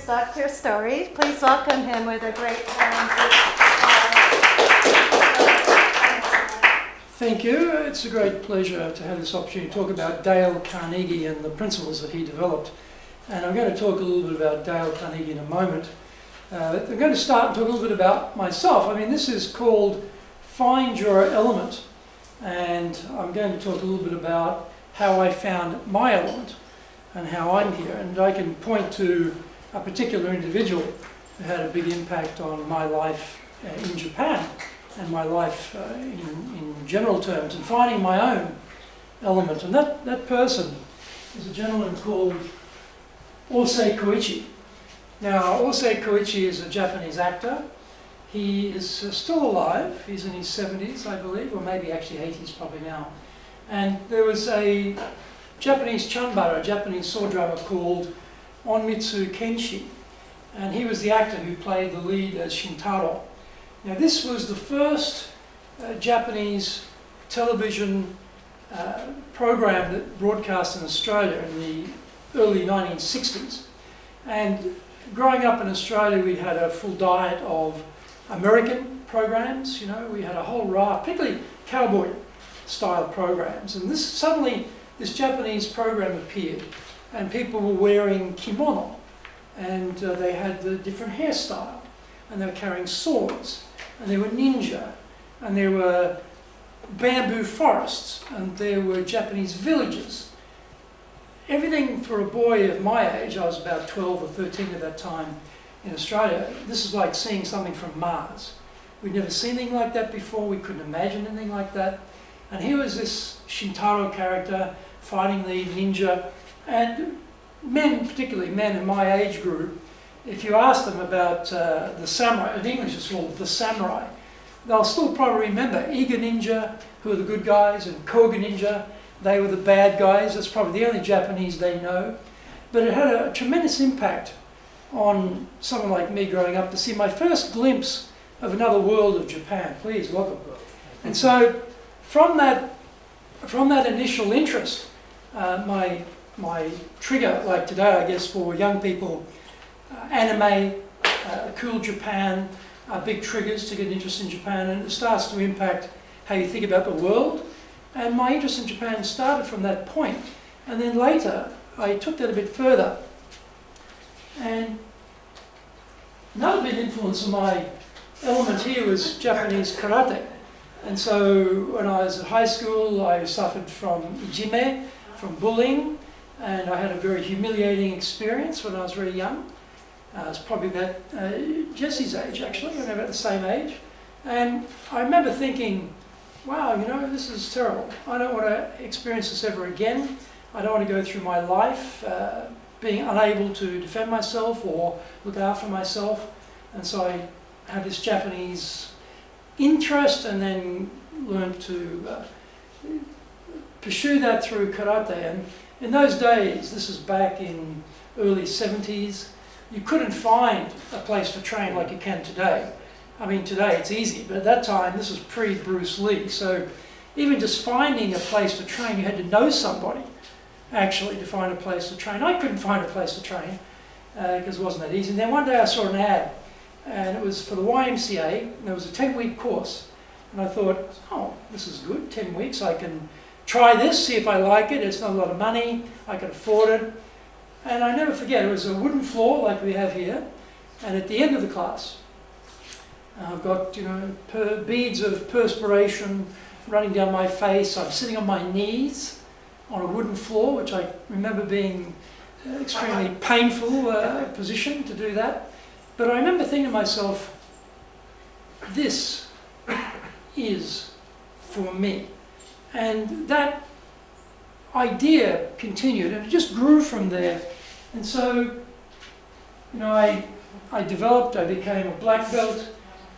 is Dr. Story. Please welcome him with a great hand. Thank you. It's a great pleasure to have this opportunity to talk about Dale Carnegie and the principles that he developed. And I'm going to talk a little bit about Dale Carnegie in a moment. I'm going to start and talk a little bit about myself. I mean, this is called Find Your Element. And I'm going to talk a little bit about how I found my element and how I'm here. And I can point to a particular individual who had a big impact on my life in Japan and my life in general terms, and finding my own element. And that person is a gentleman called Osei Koichi. Now, Osei Koichi is a Japanese actor. He is still alive. He's in his 70s, I believe, or maybe actually 80s probably now. And there was a Japanese chanbara, a Japanese sword drama called Onmitsu Kenshi. And he was the actor who played the lead as Shintaro. Now, this was the first Japanese television program that broadcast in Australia in the early 1960s. And growing up in Australia, we had a full diet of American programs. You know, we had a whole raft, particularly cowboy-style programs. And suddenly, this Japanese program appeared, and people were wearing kimono, and they had the different hairstyle, and they were carrying swords, and they were ninja, and there were bamboo forests, and there were Japanese villages. Everything for a boy of my age, I was about 12 or 13 at that time in Australia, this is like seeing something from Mars. We'd never seen anything like that before, we couldn't imagine anything like that. And here was this Shintaro character fighting the ninja, and men, particularly men in my age group, if you ask them about the samurai, in English it's called the samurai, they'll still probably remember Iga Ninja, who are the good guys, and Koga Ninja, they were the bad guys. That's probably the only Japanese they know. But it had a tremendous impact on someone like me growing up to see my first glimpse of another world of Japan. Please, welcome. And so from that initial interest, my trigger, like today, I guess, for young people, anime, cool Japan, are big triggers to get interest in Japan, and it starts to impact how you think about the world. And my interest in Japan started from that point. And then later, I took that a bit further. And another big influence on my element here was Japanese karate. And so when I was at high school, I suffered from ijime, from bullying, and I had a very humiliating experience when I was very young. I was probably about Jesse's age, actually, we're about the same age. And I remember thinking, wow, you know, this is terrible. I don't want to experience this ever again. I don't want to go through my life being unable to defend myself or look after myself. And so I had this Japanese interest, and then learned to pursue that through karate. And in those days, this is back in early 70s, you couldn't find a place to train like you can today. I mean, today it's easy, but at that time, this was pre-Bruce Lee. So even just finding a place to train, you had to know somebody, actually, to find a place to train. I couldn't find a place to train because it wasn't that easy. And then one day I saw an ad, and it was for the YMCA, and there was a 10-week course. And I thought, oh, this is good, 10 weeks. I can try this, see if I like it. It's not a lot of money. I can afford it. And I never forget, it was a wooden floor like we have here. And at the end of the class, I've got, you know, beads of perspiration running down my face. I'm sitting on my knees on a wooden floor, which I remember being extremely painful position to do that. But I remember thinking to myself, this is for me. And that idea continued, and it just grew from there. And so, you know, I developed, I became a black belt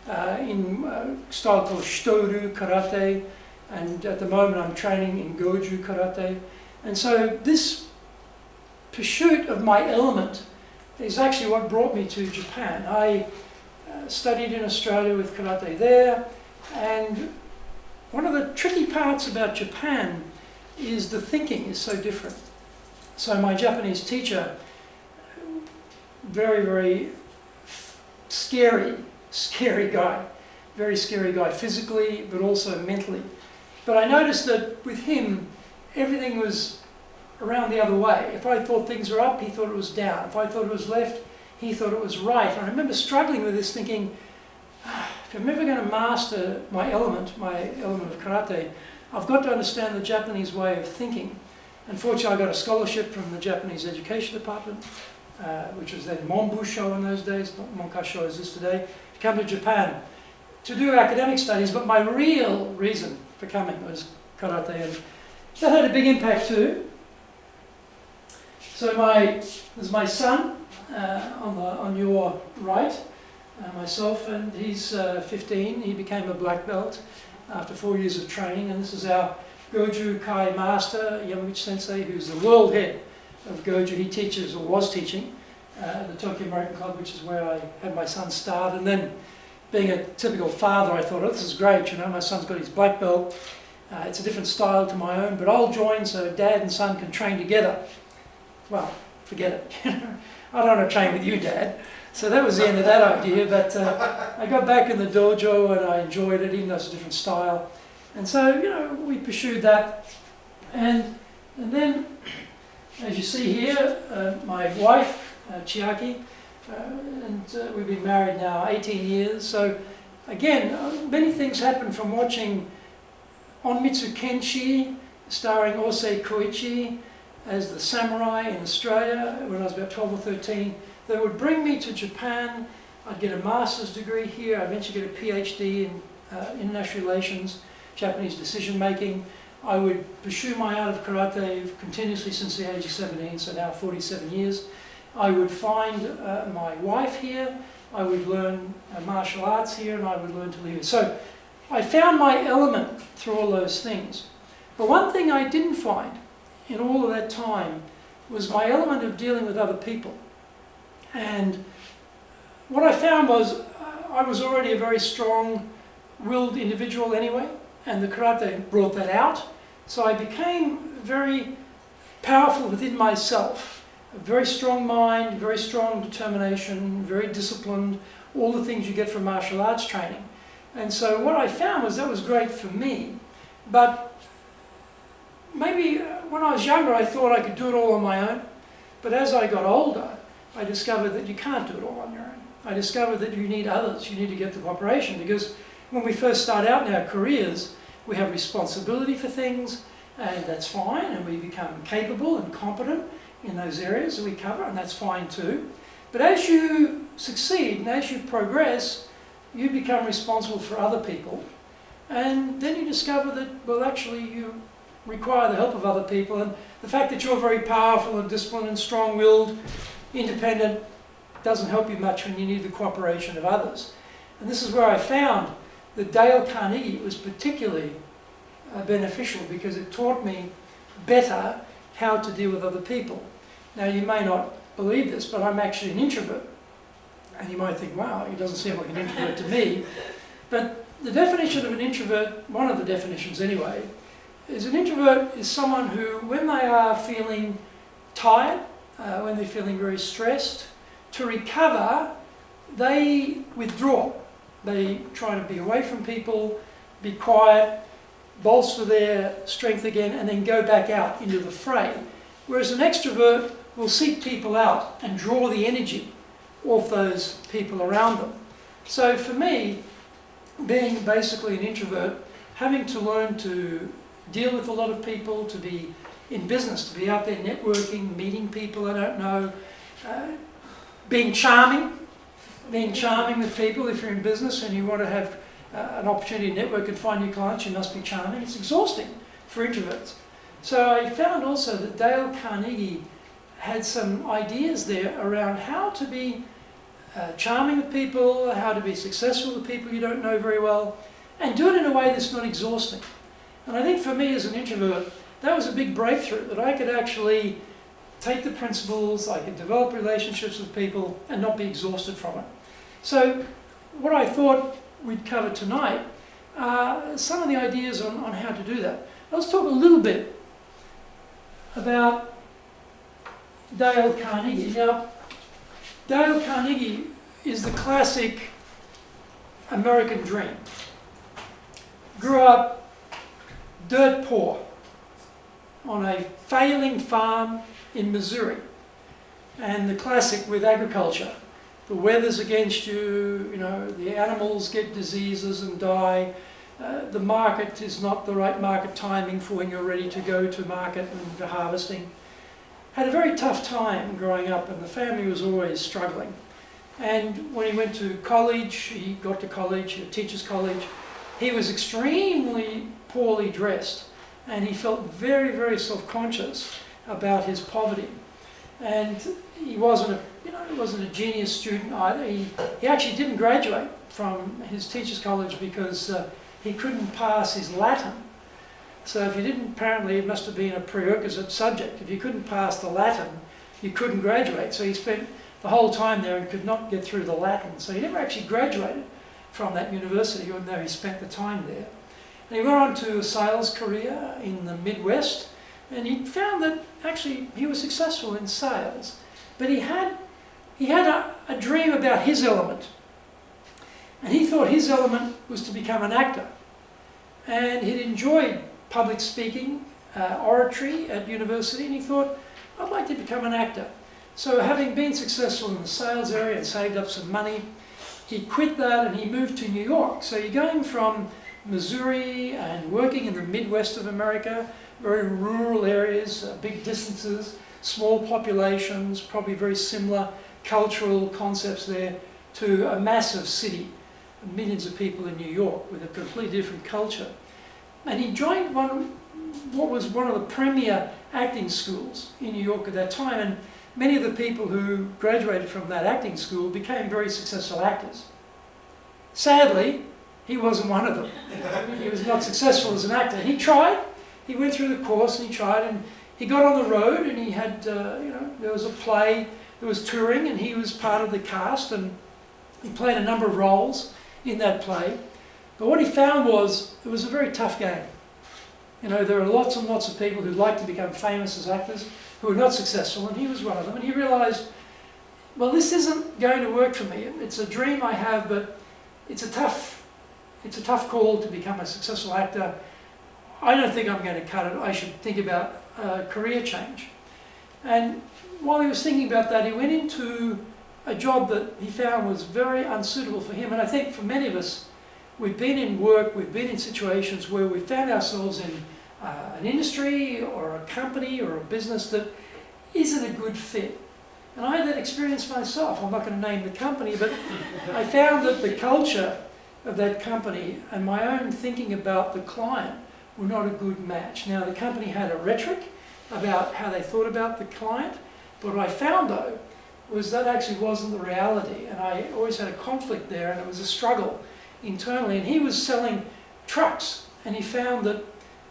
in a style called Shitoru Karate, and at the moment I'm training in Goju Karate. And so this pursuit of my element is actually what brought me to Japan. I studied in Australia with karate there, and one of the tricky parts about Japan is the thinking is so different. So my Japanese teacher very, very scary guy. Very scary guy physically, but also mentally. But I noticed that with him, everything was around the other way. If I thought things were up, he thought it was down. If I thought it was left, he thought it was right. And I remember struggling with this, thinking, if I'm ever going to master my element of karate, I've got to understand the Japanese way of thinking. Unfortunately, I got a scholarship from the Japanese Education Department, which was then Monbusho in those days, not Monkasho as is today, to come to Japan to do academic studies, but my real reason for coming was karate, and that had a big impact too. So there's my son on your right, myself, and he's 15. He became a black belt after 4 years of training, and this is our Goju Kai master, Yamaguchi Sensei, who's the world head of Goju. He teaches, or was teaching, at the Tokyo American Club, which is where I had my son start. And then, being a typical father, I thought, oh, this is great, you know, my son's got his black belt. It's a different style to my own, but I'll join so dad and son can train together. Well, forget it. I don't want to train with you, Dad. So that was the end of that idea, but I got back in the dojo and I enjoyed it, even though it's a different style. And so, you know, we pursued that. And then, as you see here, my wife, Chiaki, and we've been married now 18 years. So, again, many things happened from watching Onmitsu Kenshi, starring Osei Koichi, as the samurai in Australia when I was about 12 or 13. They would bring me to Japan. I'd get a master's degree here. I eventually get a PhD in international relations, Japanese decision making. I would pursue my art of karate continuously since the age of 17, so now 47 years. I would find my wife here. I would learn martial arts here, and I would learn to live here. So I found my element through all those things. But one thing I didn't find in all of that time was my element of dealing with other people. And what I found was I was already a very strong-willed individual anyway, and the karate brought that out. So I became very powerful within myself. A very strong mind, very strong determination, very disciplined, all the things you get from martial arts training. And so what I found was that was great for me, but maybe when I was younger I thought I could do it all on my own, but as I got older I discovered that you can't do it all on your own. I discovered that you need others, you need to get the cooperation, because when we first start out in our careers we have responsibility for things, and that's fine, and we become capable and competent in those areas that we cover, and that's fine too. But as you succeed and as you progress, you become responsible for other people, and then you discover that, well, actually you require the help of other people, and the fact that you're very powerful and disciplined and strong-willed, independent, doesn't help you much when you need the cooperation of others. And this is where I found that Dale Carnegie was particularly beneficial, because it taught me better how to deal with other people. Now, you may not believe this, but I'm actually an introvert. And you might think, wow, he doesn't seem like an introvert to me. But the definition of an introvert, one of the definitions anyway, is an introvert is someone who, when they are feeling tired, when they're feeling very stressed, to recover, they withdraw. They try to be away from people, be quiet, bolster their strength again, and then go back out into the fray. Whereas an extrovert will seek people out and draw the energy off those people around them. So for me, being basically an introvert, having to learn to deal with a lot of people, to be in business, to be out there networking, meeting people I don't know, being charming with people. If you're in business and you want to have an opportunity to network and find new clients, you must be charming. It's exhausting for introverts. So I found also that Dale Carnegie had some ideas there around how to be charming with people, how to be successful with people you don't know very well, and do it in a way that's not exhausting. And I think for me as an introvert, that was a big breakthrough, that I could actually take the principles, I could develop relationships with people and not be exhausted from it. So what I thought we'd cover tonight are some of the ideas on how to do that. Let's talk a little bit about Dale Carnegie. Now, Dale Carnegie is the classic American dream. Grew up dirt poor on a failing farm in Missouri. And the classic with agriculture. The weather's against you, the animals get diseases and die. The market is not the right market timing for when you're ready to go to market and harvesting. Had a very tough time growing up, and the family was always struggling. And when he went to college, he got to college, a teacher's college, he was extremely poorly dressed, and he felt very, very self-conscious about his poverty. And he wasn't a genius student either. He actually didn't graduate from his teacher's college because he couldn't pass his Latin. So if you didn't, apparently it must have been a prerequisite subject. If you couldn't pass the Latin, you couldn't graduate. So he spent the whole time there and could not get through the Latin. So he never actually graduated from that university, even though he spent the time there. And he went on to a sales career in the Midwest, and he found that actually he was successful in sales. But he had a dream about his element. And he thought his element was to become an actor. And he'd enjoyed public speaking, oratory at university, and he thought, I'd like to become an actor. So having been successful in the sales area and saved up some money, he quit that and he moved to New York. So you're going from Missouri and working in the Midwest of America, very rural areas, big distances, small populations, probably very similar cultural concepts there, to a massive city, millions of people in New York with a completely different culture. And he joined what was one of the premier acting schools in New York at that time, and many of the people who graduated from that acting school became very successful actors. Sadly, he wasn't one of them. He was not successful as an actor. He tried, he went through the course and he tried, and he got on the road, and he had, there was a play, there was touring, and he was part of the cast, and he played a number of roles in that play. But what he found was, it was a very tough game. There are lots and lots of people who'd like to become famous as actors who are not successful, and he was one of them. And he realised, well, this isn't going to work for me. It's a dream I have, but it's a tough call to become a successful actor. I don't think I'm going to cut it. I should think about a career change. And while he was thinking about that, he went into a job that he found was very unsuitable for him. And I think for many of us, we've been in work, we've been in situations where we found ourselves in an industry or a company or a business that isn't a good fit. And I had that experience myself. I'm not going to name the company, but I found that the culture of that company and my own thinking about the client were not a good match. Now, the company had a rhetoric about how they thought about the client, but what I found, though, was that actually wasn't the reality, and I always had a conflict there, and it was a struggle internally. And he was selling trucks, and he found that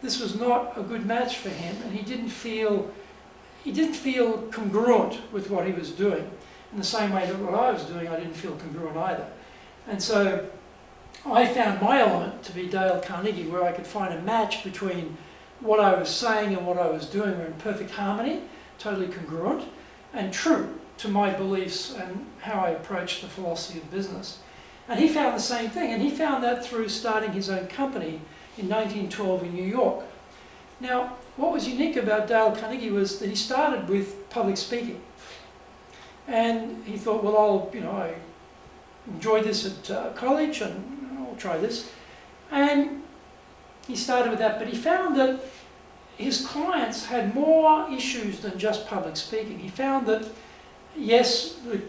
this was not a good match for him, and he didn't feel congruent with what he was doing. In the same way that what I was doing, I didn't feel congruent either. And so I found my element to be Dale Carnegie, where I could find a match between what I was saying and what I was doing were in perfect harmony, totally congruent, and true to my beliefs and how I approached the philosophy of business. And he found the same thing, and he found that through starting his own company in 1912 in New York. Now, what was unique about Dale Carnegie was that he started with public speaking. And he thought, well, I enjoyed this at college, and I'll try this. And he started with that, but he found that his clients had more issues than just public speaking. He found that, yes, the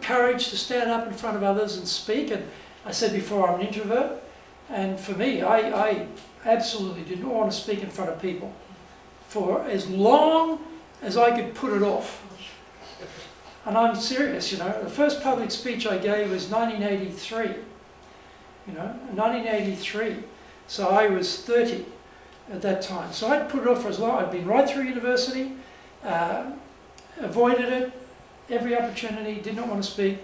courage to stand up in front of others and speak, and I said before, I'm an introvert, and for me, I absolutely didn't want to speak in front of people for as long as I could put it off. And I'm serious, the first public speech I gave was 1983, 1983, so I was 30 at that time. So I'd put it off for as long. I'd been right through university, avoided it, every opportunity, did not want to speak,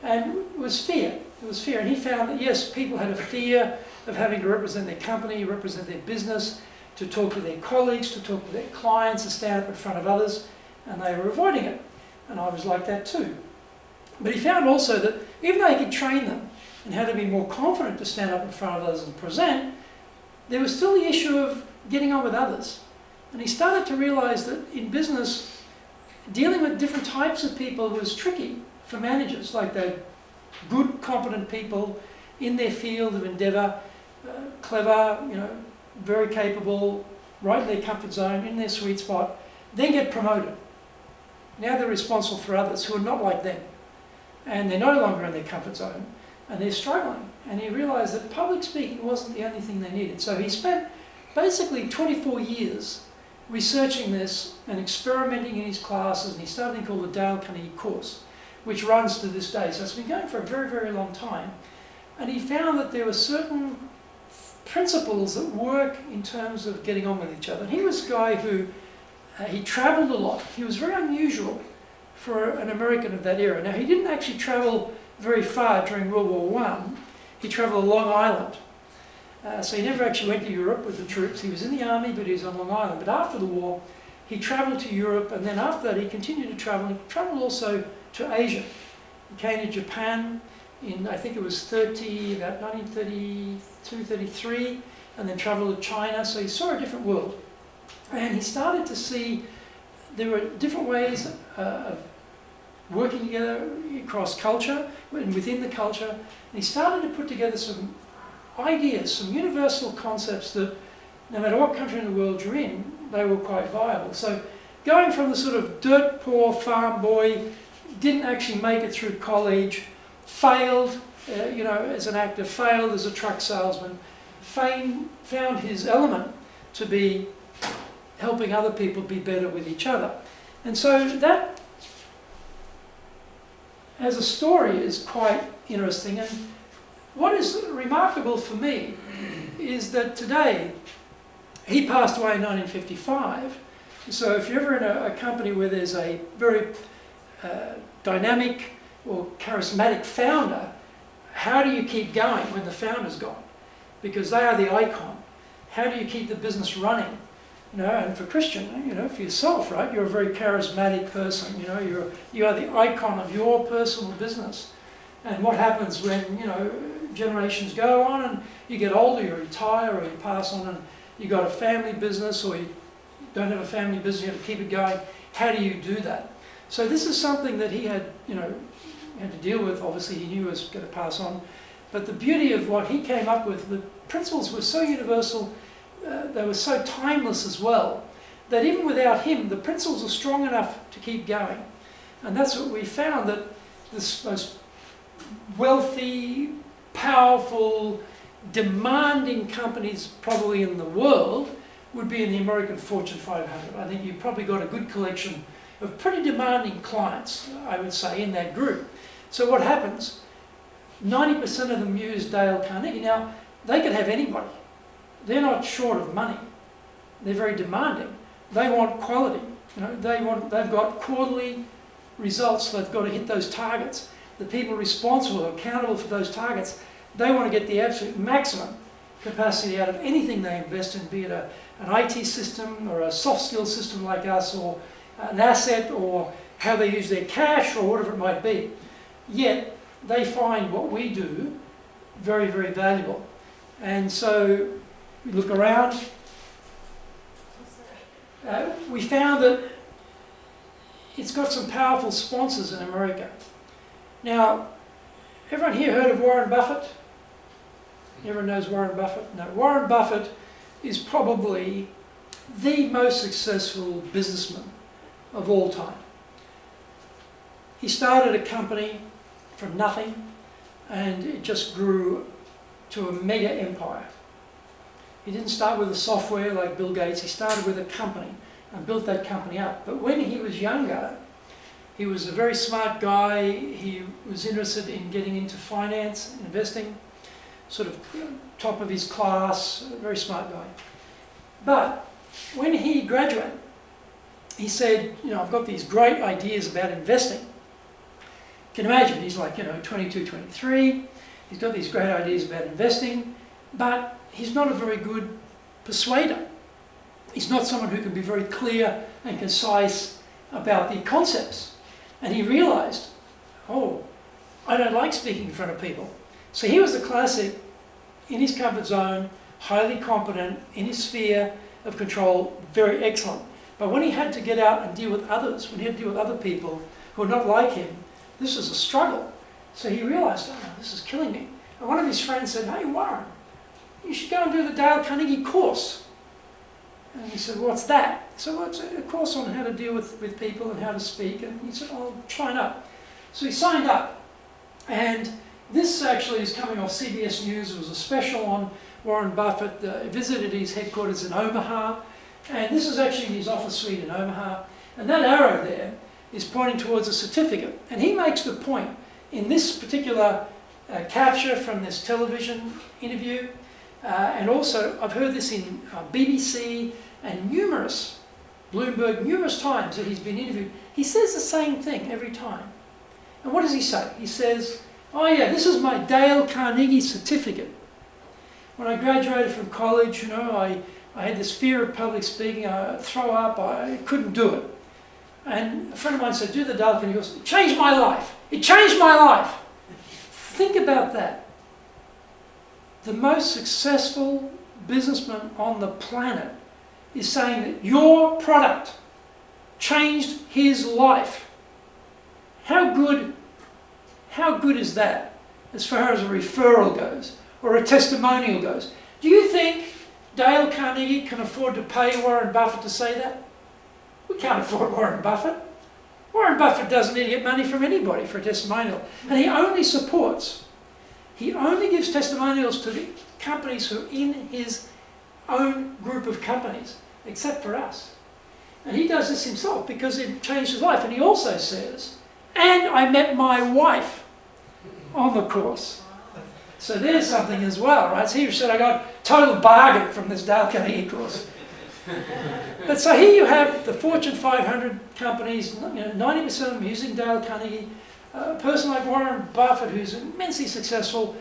and it was fear. It was fear, and he found that, yes, people had a fear of having to represent their company, represent their business, to talk to their colleagues, to talk to their clients, to stand up in front of others, and they were avoiding it. And I was like that too. But he found also that even though he could train them and how to be more confident to stand up in front of others and present, there was still the issue of getting on with others. And he started to realise that in business, dealing with different types of people was tricky for managers. Like they're good, competent people in their field of endeavour, clever, very capable, right in their comfort zone, in their sweet spot, then get promoted. Now they're responsible for others who are not like them. And they're no longer in their comfort zone, and they're struggling. And he realised that public speaking wasn't the only thing they needed. So he spent basically 24 years researching this and experimenting in his classes, and he started a thing called the Dale Carnegie course, which runs to this day. So it's been going for a very, very long time. And he found that there were certain principles that work in terms of getting on with each other. And he was a guy who, he travelled a lot. He was very unusual for an American of that era. Now, he didn't actually travel very far during World War I. He travelled on Long Island. So he never actually went to Europe with the troops. He was in the army, but he was on Long Island. But after the war, he travelled to Europe, and then after that he continued to travel. He travelled also to Asia. He came to Japan in, I think it was about 1932, 33, and then travelled to China. So he saw a different world. And he started to see there were different ways of working together across culture and within the culture. And he started to put together some ideas, some universal concepts that no matter what country in the world you're in, they were quite viable. So going from the sort of dirt poor farm boy, didn't actually make it through college, failed as an actor, failed as a truck salesman, found his element to be helping other people be better with each other. And so that, as a story, is quite interesting. And what is remarkable for me is that today, he passed away in 1955, so if you're ever in a company where there's a very dynamic or charismatic founder, how do you keep going when the founder's gone? Because they are the icon. How do you keep the business running? And for Christian, for yourself, right? You're a very charismatic person. You are the icon of your personal business. And what happens when generations go on and you get older, you retire, or you pass on, and you got a family business, or you don't have a family business, you have to keep it going. How do you do that? So this is something that he had, had to deal with. Obviously, he knew he was going to pass on. But the beauty of what he came up with, the principles were so universal. They were so timeless as well, that even without him, the principles were strong enough to keep going. And that's what we found, that this most wealthy, powerful, demanding companies probably in the world would be in the American Fortune 500. I think you've probably got a good collection of pretty demanding clients, I would say, in that group. So what happens? 90% of them use Dale Carnegie. Now, they could have anybody. They're not short of money. They're very demanding. They want quality. They've got quarterly results. They've got to hit those targets. The people responsible, accountable for those targets, they want to get the absolute maximum capacity out of anything they invest in, be it an IT system or a soft skills system like us, or an asset, or how they use their cash, or whatever it might be. Yet, they find what we do very, very valuable. And so, we look around, we found that it's got some powerful sponsors in America. Now, everyone here heard of Warren Buffett? Everyone knows Warren Buffett? No, Warren Buffett is probably the most successful businessman of all time. He started a company from nothing, and it just grew to a mega empire. He didn't start with a software like Bill Gates. He started with a company and built that company up. But when he was younger, he was a very smart guy. He was interested in getting into finance, investing, sort of top of his class, a very smart guy. But when he graduated, he said, I've got these great ideas about investing. You can imagine, he's like, 22, 23. He's got these great ideas about investing, but he's not a very good persuader. He's not someone who can be very clear and concise about the concepts. And he realized, I don't like speaking in front of people. So he was the classic, in his comfort zone, highly competent, in his sphere of control, very excellent. But when he had to get out and deal with others, when he had to deal with other people who were not like him, this was a struggle. So he realized, oh, this is killing me. And one of his friends said, hey, Warren, you should go and do the Dale Carnegie course. And he said, what's that? So well, it's a course on how to deal with people and how to speak. And he said, I'll sign up. So he signed up. And this actually is coming off CBS News. It was a special on Warren Buffett. He visited his headquarters in Omaha. And this is actually his office suite in Omaha. And that arrow there is pointing towards a certificate. And he makes the point in this particular capture from this television interview, and also I've heard this in BBC and Bloomberg, numerous times that he's been interviewed. He says the same thing every time. And what does he say? He says, oh yeah, this is my Dale Carnegie certificate. When I graduated from college, you know, I had this fear of public speaking. I'd throw up, I couldn't do it. And a friend of mine said, do the Dale Carnegie course. It changed my life. It changed my life. Think about that. The most successful businessman on the planet is saying that your product changed his life. How good is that as far as a referral goes or a testimonial goes? Do you think Dale Carnegie can afford to pay Warren Buffett to say that? We can't afford Warren Buffett. Warren Buffett doesn't need to get money from anybody for a testimonial. And he only gives testimonials to the companies who are in his own group of companies, except for us. And he does this himself because it changed his life. And he also says, and I met my wife on the course. So there's something as well, right? So he said, I got total bargain from this Dale Carnegie course. But so here you have the Fortune 500 companies, 90% of them using Dale Carnegie. A person like Warren Buffett, who's immensely successful,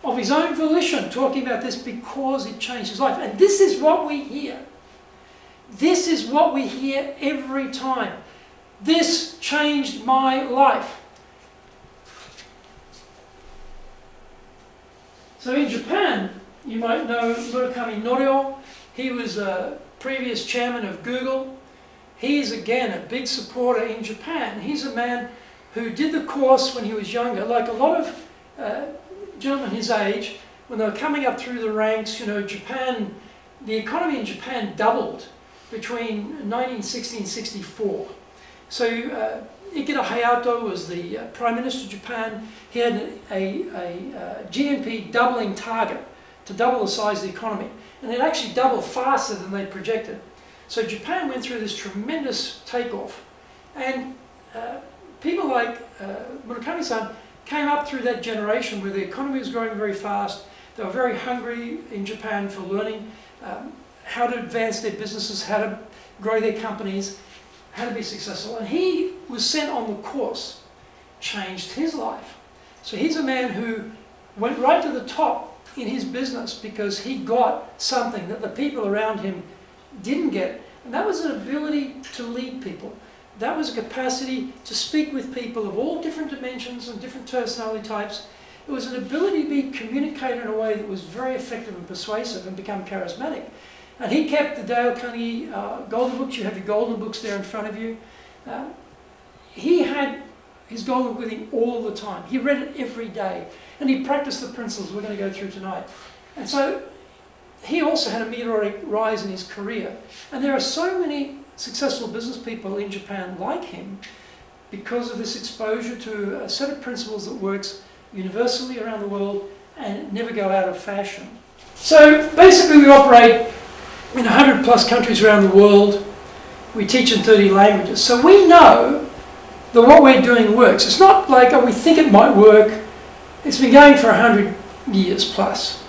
of his own volition, talking about this because it changed his life. And this is what we hear. This is what we hear every time. This changed my life. So in Japan, you might know Murakami Norio. He was a previous chairman of Google. He is again a big supporter in Japan. He's a man who did the course when he was younger. Like a lot of gentlemen his age, when they were coming up through the ranks, Japan, the economy in Japan doubled between 1960 and 64. So Ikeda Hayato was the Prime Minister of Japan. He had a GNP doubling target to double the size of the economy. And it actually doubled faster than they projected. So Japan went through this tremendous takeoff. And people like Murakami-san came up through that generation where the economy was growing very fast. They were very hungry in Japan for learning how to advance their businesses, how to grow their companies, how to be successful. And he was sent on the course, changed his life. So he's a man who went right to the top in his business because he got something that the people around him didn't get. And that was an ability to lead people. That was a capacity to speak with people of all different dimensions and different personality types. It was an ability to be communicated in a way that was very effective and persuasive and become charismatic. And he kept the Dale Carnegie golden books. You have your golden books there in front of you. He had his golden book with him all the time. He read it every day. And he practiced the principles we're going to go through tonight. And so he also had a meteoric rise in his career. And there are so many successful business people in Japan like him because of this exposure to a set of principles that works universally around the world and never go out of fashion. So basically we operate in 100 plus countries around the world. We teach in 30 languages. So we know that what we're doing works. It's not like, oh, we think it might work. It's been going for 100 years plus.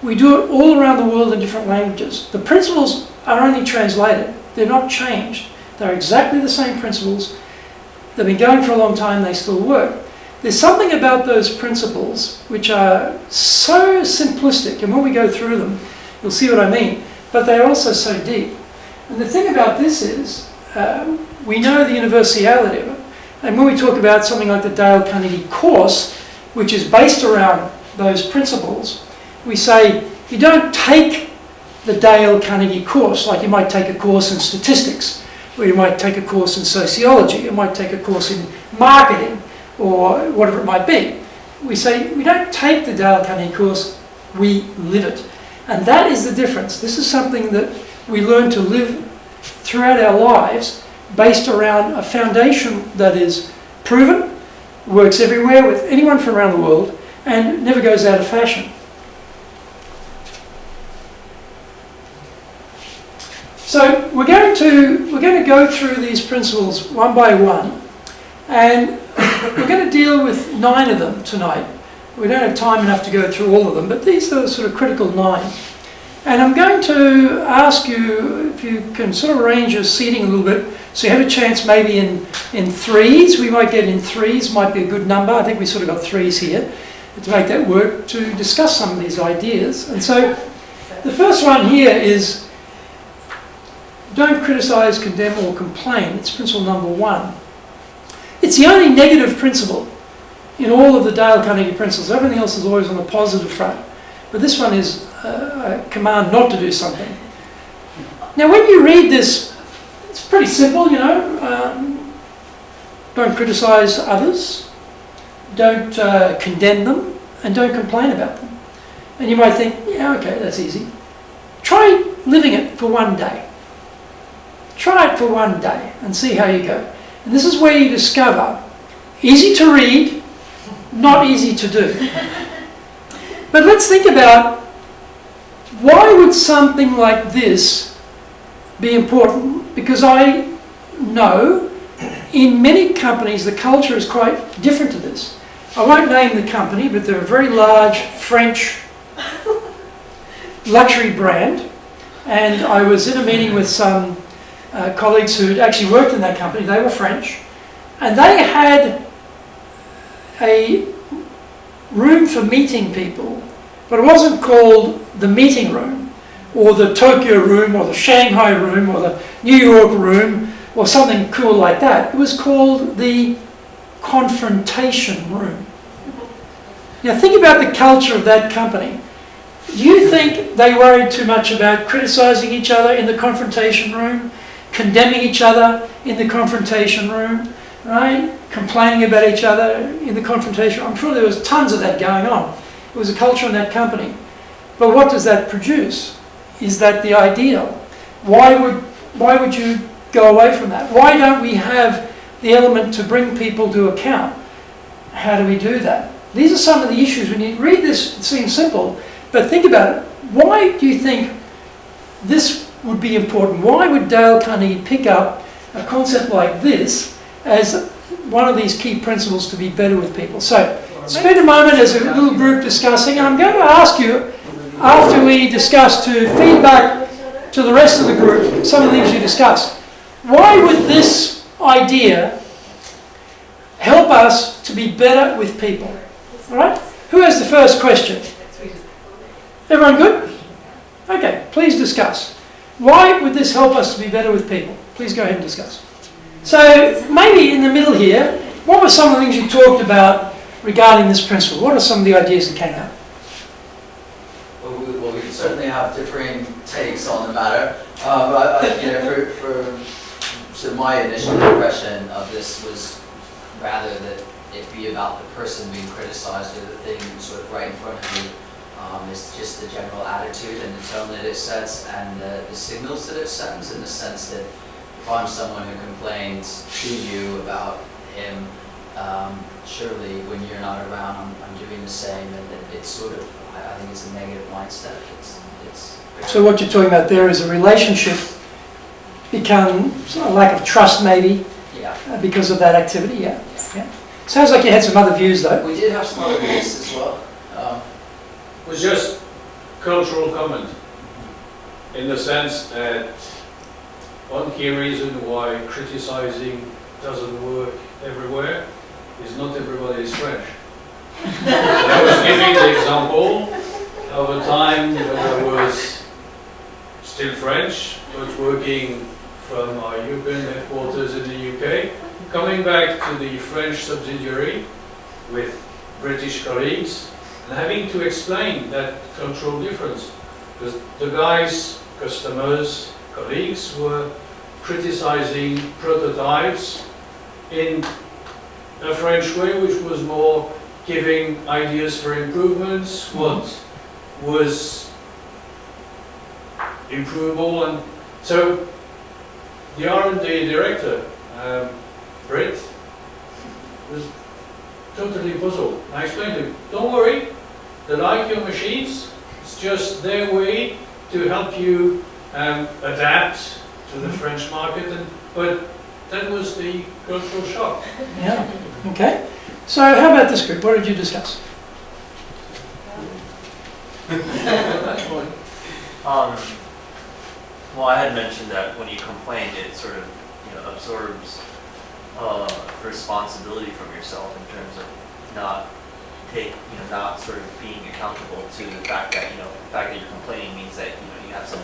We do it all around the world in different languages. The principles are only translated. They're not changed. They're exactly the same principles. They've been going for a long time. They still work. There's something about those principles which are so simplistic, and when we go through them, you'll see what I mean, but they're also so deep. And the thing about this is, we know the universality of it. And when we talk about something like the Dale Carnegie course, which is based around those principles, we say you don't take the Dale Carnegie course like you might take a course in statistics, or you might take a course in sociology, you might take a course in marketing, or whatever it might be. We say we don't take the Dale Carnegie course, we live it. And that is the difference. This is something that we learn to live throughout our lives based around a foundation that is proven, works everywhere with anyone from around the world, and never goes out of fashion. So we're going to go through these principles one by one, and we're going to deal with 9 of them tonight. We don't have time enough to go through all of them, but these are sort of critical 9. And I'm going to ask you if you can sort of arrange your seating a little bit, so you have a chance maybe in threes. We might get in threes, might be a good number. I think we sort of got 3s here to make that work, to discuss some of these ideas. And so the first one here is don't criticise, condemn or complain. It's principle number 1. It's the only negative principle in all of the Dale Carnegie principles. Everything else is always on the positive front. But this one is a command not to do something. Now when you read this, it's pretty simple, you know. Don't criticise others, don't condemn them, and don't complain about them. And you might think, yeah, okay, that's easy. Try living it for one day. Try it for one day and see how you go. And this is where you discover, easy to read, not easy to do. But let's think about, why would something like this be important? Because I know in many companies the culture is quite different to this. I won't name the company, but they're a very large French luxury brand, and I was in a meeting with some colleagues who had actually worked in that company. They were French, and they had a room for meeting people, but it wasn't called the meeting room, or the Tokyo room, or the Shanghai room, or the New York room, or something cool like that. It was called the confrontation room. Now think about the culture of that company. Do you think they worried too much about criticising each other in the confrontation room, condemning each other in the confrontation room, right? Complaining about each other in the confrontation room? I'm sure there was tons of that going on. It was a culture in that company. But what does that produce? Is that the ideal? Why would you go away from that? Why don't we have the element to bring people to account? How do we do that? These are some of the issues. When you read this, it seems simple, but think about it. Why do you think this would be important? Why would Dale Carnegie pick up a concept like this as one of these key principles to be better with people? So spend a moment as a little group discussing, and I'm going to ask you, after we discuss, to feedback to the rest of the group some of the things you discussed. Why would this idea help us to be better with people? All right? Who has the first question? Everyone good? Okay, please discuss. Why would this help us to be better with people? Please go ahead and discuss. So maybe in the middle here, what were some of the things you talked about regarding this principle? What are some of the ideas that came out? Well, we certainly have differing takes on the matter. But you know, so my initial impression of this was rather that it be about the person being criticized or the thing sort of right in front of you. It's just the general attitude and the tone that it sets and the signals that it sends, in the sense that if I'm someone who complains to you about him, surely when you're not around, I'm doing the same, and it's sort of, I think it's a negative mindset. So what you're talking about there is a relationship becomes a lack of trust, maybe, because of that activity. Yeah. Sounds like you had some other views, though. We did have some other views as well. It was just cultural comment, in the sense that one key reason why criticizing doesn't work everywhere is not everybody is French. I was giving the example of a time when I was still French, but working from our European headquarters in the UK, coming back to the French subsidiary with British colleagues and having to explain that cultural difference. Because the guys, customers, colleagues were criticizing prototypes in a French way, which was more giving ideas for improvements, what was improvable, and so the R&D director, Brit, was totally puzzled. I explained to him, don't worry, they like your machines, it's just their way to help you adapt to the French market, but that was the cultural shock. Yeah, okay. So how about this group? What did you discuss? Well, I had mentioned that when you complain, it sort of absorbs responsibility from yourself in terms of not sort of being accountable to the fact that the fact that you're complaining means that you have some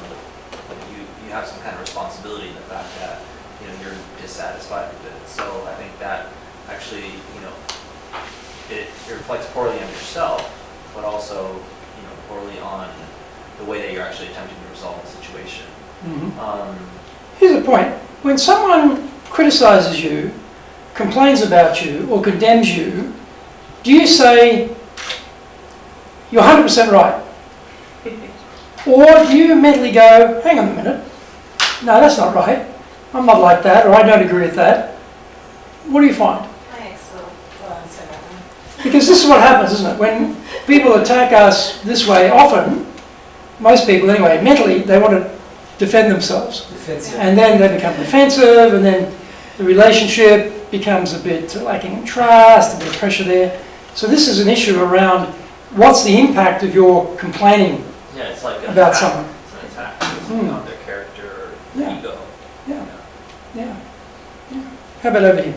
you have some kind of responsibility in the fact that you're dissatisfied with it. So I think that actually it reflects poorly on yourself, but also poorly on the way that you're actually attempting to resolve the situation. Here's the point. When someone criticizes you, complains about you, or condemns you, do you say, you're 100% right? Or do you mentally go, hang on a minute, no, that's not right. I'm not like that, or I don't agree with that. What do you find? Because this is what happens, isn't it? When people attack us this way, often, most people anyway, mentally, they want to defend themselves. Defensive. And then they become defensive, and then the relationship becomes a bit lacking in trust, a bit of pressure there. So this is an issue around what's the impact of your complaining Yeah, it's like an about attack. someone. It's an attack. It's on their character or Yeah. ego. Yeah. How about over here?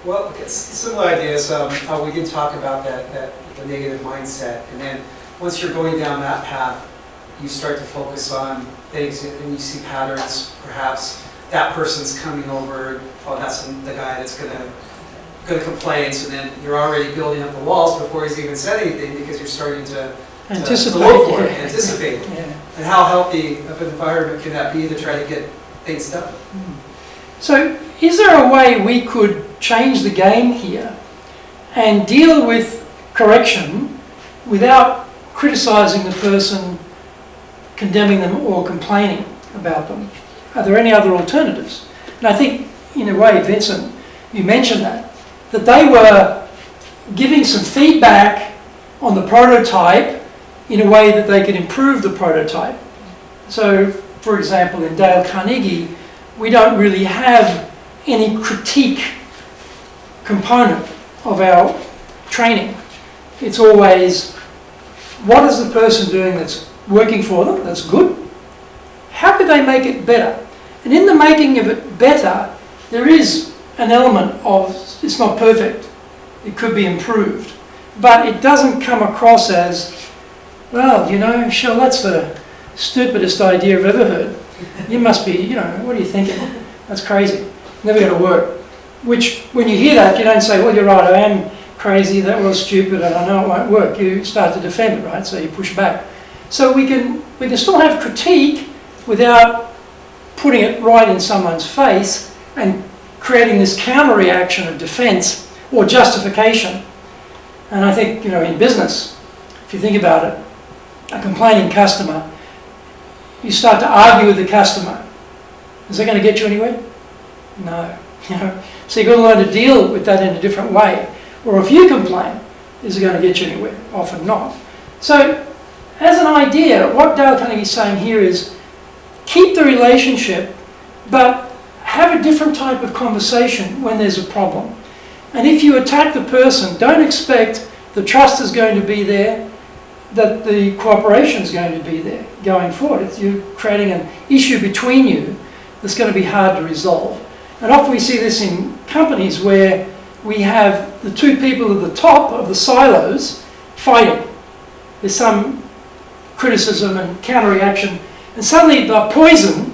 Well, it's similar ideas. We did talk about the negative mindset, and then once you're going down that path, you start to focus on things, and you see patterns. Perhaps that person's coming over. Oh, that's the guy that's gonna complain. So then you're already building up the walls before he's even said anything, because you're starting to Anticipate. look for it, anticipate. Yeah. And how healthy of an environment can that be to try to get things done? So is there a way we could change the game here and deal with correction without criticizing the person, condemning them, or complaining about them? Are there any other alternatives? And I think, in a way, Vincent, you mentioned that they were giving some feedback on the prototype in a way that they could improve the prototype. So, for example, in Dale Carnegie, we don't really have any critique component of our training. It's always, what is the person doing that's working for them, that's good? How could they make it better? And in the making of it better, there is an element of, it's not perfect, it could be improved. But it doesn't come across as, well, Shell, that's the stupidest idea I've ever heard. You must be, what are you thinking? That's crazy. Never going to work. Which, when you hear that, you don't say, well, you're right, I am crazy, that was stupid, and I know it won't work. You start to defend it, right? So you push back. So we can still have critique without putting it right in someone's face and creating this counter-reaction of defense or justification. And I think, in business, if you think about it, a complaining customer, you start to argue with the customer. Is that going to get you anywhere? No. So you've got to learn to deal with that in a different way. Or if you complain, is it going to get you anywhere? Often not. So, as an idea, what Dale Carnegie is saying here is keep the relationship, but have a different type of conversation when there's a problem. And if you attack the person, don't expect the trust is going to be there, that the cooperation is going to be there going forward. You're creating an issue between you that's going to be hard to resolve. And often we see this in companies where we have the two people at the top of the silos fighting. There's some criticism and counter-reaction, and suddenly the poison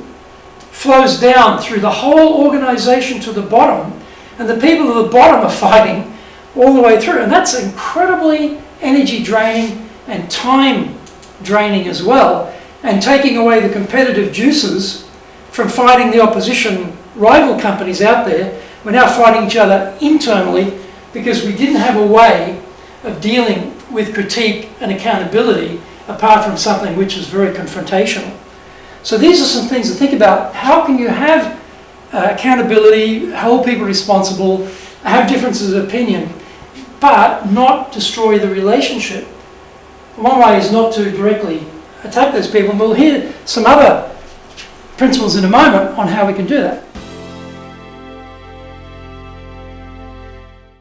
flows down through the whole organisation to the bottom, and the people at the bottom are fighting all the way through. And that's incredibly energy draining and time draining as well, and taking away the competitive juices from fighting the opposition rival companies out there. We're now fighting each other internally because we didn't have a way of dealing with critique and accountability apart from something which is very confrontational. So these are some things to think about. How can you have accountability, hold people responsible, have differences of opinion, but not destroy the relationship? One way is not to directly attack those people, and we'll hear some other principles in a moment on how we can do that.